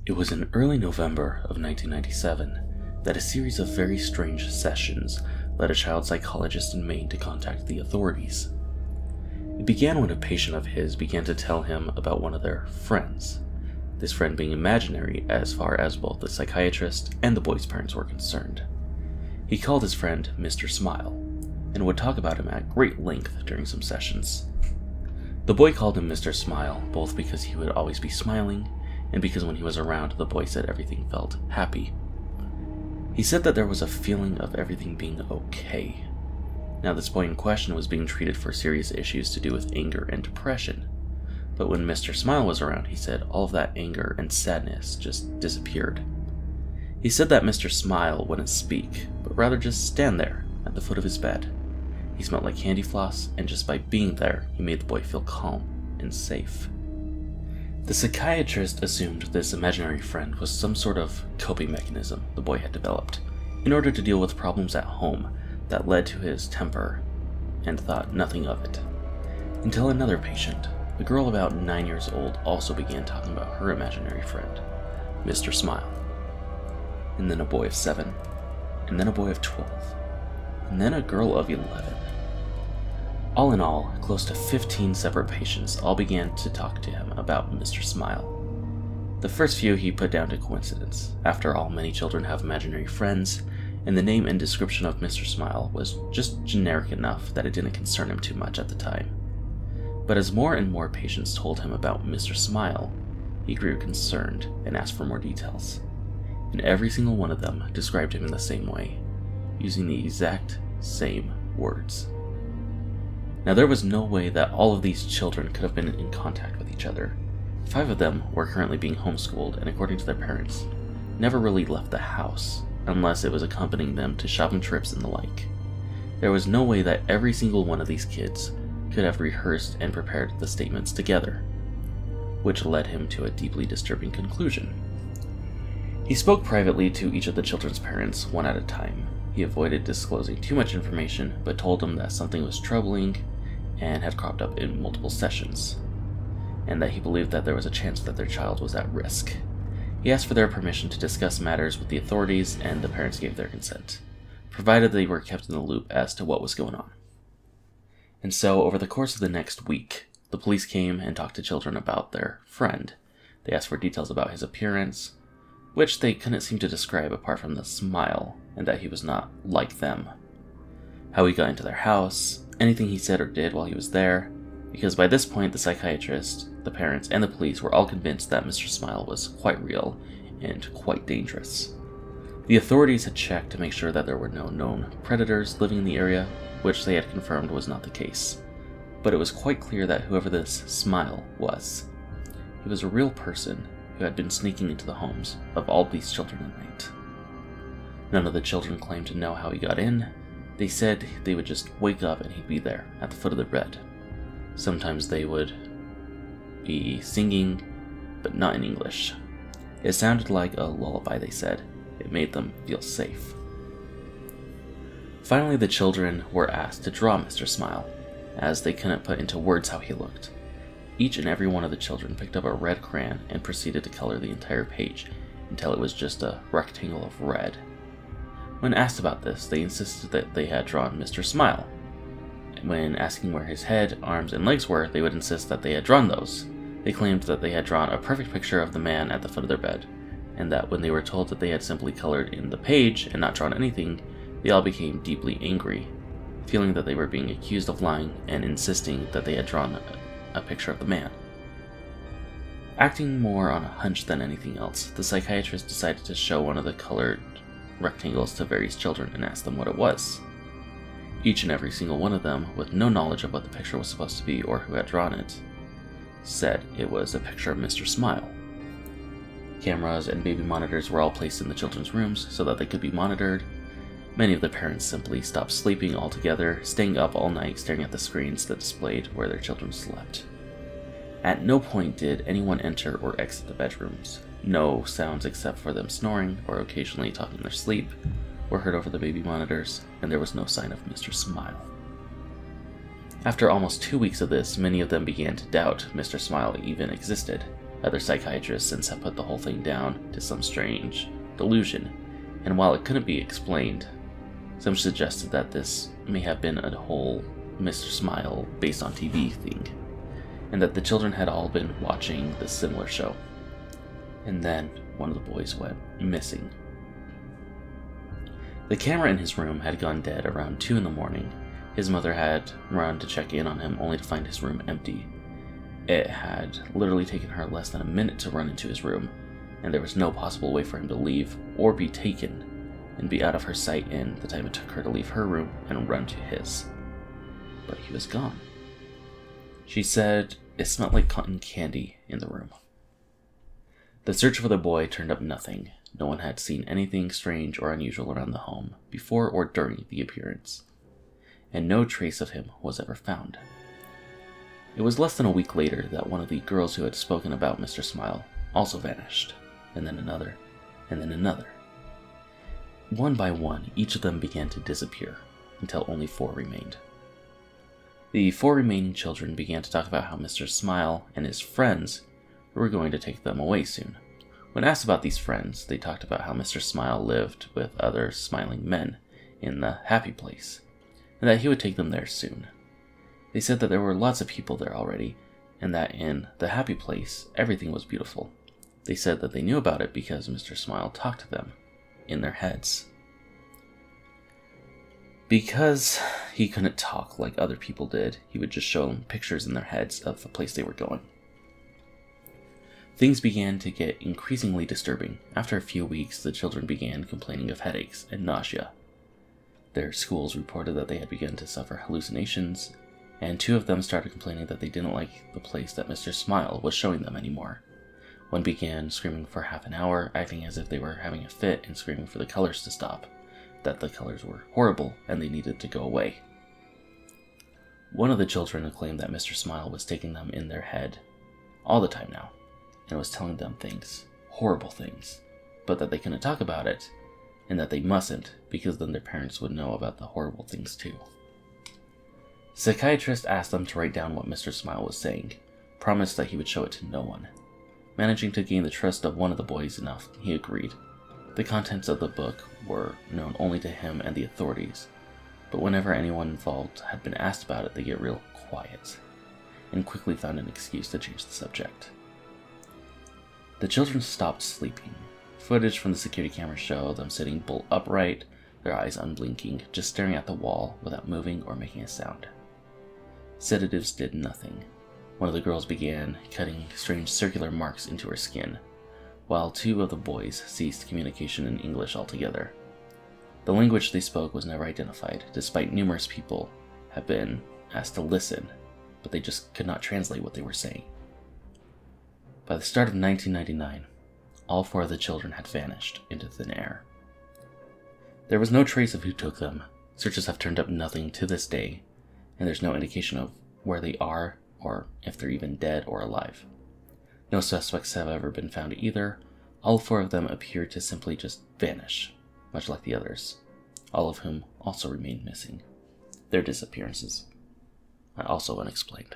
It was in early November of 1997 that a series of very strange sessions led a child psychologist in Maine to contact the authorities. It began when a patient of his began to tell him about one of their friends, this friend being imaginary as far as both the psychiatrist and the boy's parents were concerned. He called his friend Mr. Smile, and would talk about him at great length during some sessions. The boy called him Mr. Smile, both because he would always be smiling, and because when he was around, the boy said everything felt happy. He said that there was a feeling of everything being okay. Now, this boy in question was being treated for serious issues to do with anger and depression, but when Mr. Smile was around, he said all of that anger and sadness just disappeared. He said that Mr. Smile wouldn't speak, but rather just stand there at the foot of his bed. He smelled like candy floss, and just by being there, he made the boy feel calm and safe. The psychiatrist assumed this imaginary friend was some sort of coping mechanism the boy had developed in order to deal with problems at home that led to his temper, and thought nothing of it. Until another patient, a girl about 9 years old, also began talking about her imaginary friend, Mr. Smile. And then a boy of 7, and then a boy of 12, and then a girl of 11. All in all, close to 15 separate patients all began to talk to him about Mr. Smile. The first few he put down to coincidence. After all, many children have imaginary friends, and the name and description of Mr. Smile was just generic enough that it didn't concern him too much at the time. But as more and more patients told him about Mr. Smile, he grew concerned and asked for more details. And every single one of them described him in the same way, using the exact same words. Now, there was no way that all of these children could have been in contact with each other. 5 of them were currently being homeschooled, and according to their parents, never really left the house, unless it was accompanying them to shopping trips and the like. There was no way that every single one of these kids could have rehearsed and prepared the statements together, which led him to a deeply disturbing conclusion. He spoke privately to each of the children's parents, one at a time. He avoided disclosing too much information, but told them that something was troubling and had cropped up in multiple sessions, and that he believed that there was a chance that their child was at risk. He asked for their permission to discuss matters with the authorities, and the parents gave their consent, provided they were kept in the loop as to what was going on. And so, over the course of the next week, the police came and talked to children about their friend. They asked for details about his appearance, which they couldn't seem to describe apart from the smile, and that he was not like them. How he got into their house, anything he said or did while he was there, because by this point the psychiatrist, the parents, and the police were all convinced that Mr. Smile was quite real and quite dangerous. The authorities had checked to make sure that there were no known predators living in the area, which they had confirmed was not the case. But it was quite clear that whoever this Smile was, he was a real person who had been sneaking into the homes of all these children at night. None of the children claimed to know how he got in. They said they would just wake up and he'd be there at the foot of their bed. Sometimes they would be singing, but not in English. It sounded like a lullaby, they said. It made them feel safe. Finally, the children were asked to draw Mr. Smile, as they couldn't put into words how he looked. Each and every one of the children picked up a red crayon and proceeded to color the entire page until it was just a rectangle of red. When asked about this, they insisted that they had drawn Mr. Smile. When asking where his head, arms, and legs were, they would insist that they had drawn those. They claimed that they had drawn a perfect picture of the man at the foot of their bed, and that when they were told that they had simply colored in the page and not drawn anything, they all became deeply angry, feeling that they were being accused of lying and insisting that they had drawn a picture of the man. Acting more on a hunch than anything else, the psychiatrist decided to show one of the colored rectangles to various children and ask them what it was. Each and every single one of them, with no knowledge of what the picture was supposed to be or who had drawn it, said it was a picture of Mr. Smile. Cameras and baby monitors were all placed in the children's rooms so that they could be monitored. Many of the parents simply stopped sleeping altogether, staying up all night staring at the screens that displayed where their children slept. At no point did anyone enter or exit the bedrooms. No sounds except for them snoring or occasionally talking in their sleep were heard over the baby monitors, and there was no sign of Mr. Smile. After almost 2 weeks of this, many of them began to doubt Mr. Smile even existed. Other psychiatrists since have put the whole thing down to some strange delusion, and while it couldn't be explained, some suggested that this may have been a whole Mr. Smile based on TV thing, and that the children had all been watching this similar show. And then one of the boys went missing. The camera in his room had gone dead around 2 in the morning. His mother had run to check in on him only to find his room empty. It had literally taken her less than a minute to run into his room, and there was no possible way for him to leave or be taken and be out of her sight in the time it took her to leave her room and run to his. But he was gone. She said it smelled like cotton candy in the room. The search for the boy turned up nothing. No one had seen anything strange or unusual around the home before or during the appearance, and no trace of him was ever found. It was less than a week later that one of the girls who had spoken about Mr. Smile also vanished, and then another, and then another. One by one, each of them began to disappear, until only 4 remained. The 4 remaining children began to talk about how Mr. Smile and his friends were going to take them away soon. When asked about these friends, they talked about how Mr. Smile lived with other smiling men in the happy place, and that he would take them there soon. They said that there were lots of people there already, and that in the happy place, everything was beautiful. They said that they knew about it because Mr. Smile talked to them in their heads. Because he couldn't talk like other people did, he would just show them pictures in their heads of the place they were going. Things began to get increasingly disturbing. After a few weeks, the children began complaining of headaches and nausea. Their schools reported that they had begun to suffer hallucinations, and 2 of them started complaining that they didn't like the place that Mr. Smile was showing them anymore. One began screaming for half an hour, acting as if they were having a fit and screaming for the colors to stop, that the colors were horrible and they needed to go away. One of the children claimed that Mr. Smile was taking them in their head all the time now, and was telling them things, horrible things, but that they couldn't talk about it, and that they mustn't, because then their parents would know about the horrible things too. The psychiatrist asked them to write down what Mr. Smile was saying, promised that he would show it to no one. Managing to gain the trust of one of the boys enough, he agreed. The contents of the book were known only to him and the authorities, but whenever anyone involved had been asked about it, they get real quiet, and quickly found an excuse to change the subject. The children stopped sleeping. Footage from the security camera showed them sitting bolt upright, their eyes unblinking, just staring at the wall without moving or making a sound. Sedatives did nothing. One of the girls began cutting strange circular marks into her skin, while 2 of the boys ceased communication in English altogether. The language they spoke was never identified, despite numerous people have been asked to listen, but they just could not translate what they were saying. By the start of 1999, all 4 of the children had vanished into thin air. There was no trace of who took them. Searches have turned up nothing to this day, and there's no indication of where they are or if they're even dead or alive. No suspects have ever been found either. All 4 of them appear to simply just vanish, much like the others, all of whom also remain missing. Their disappearances are also unexplained.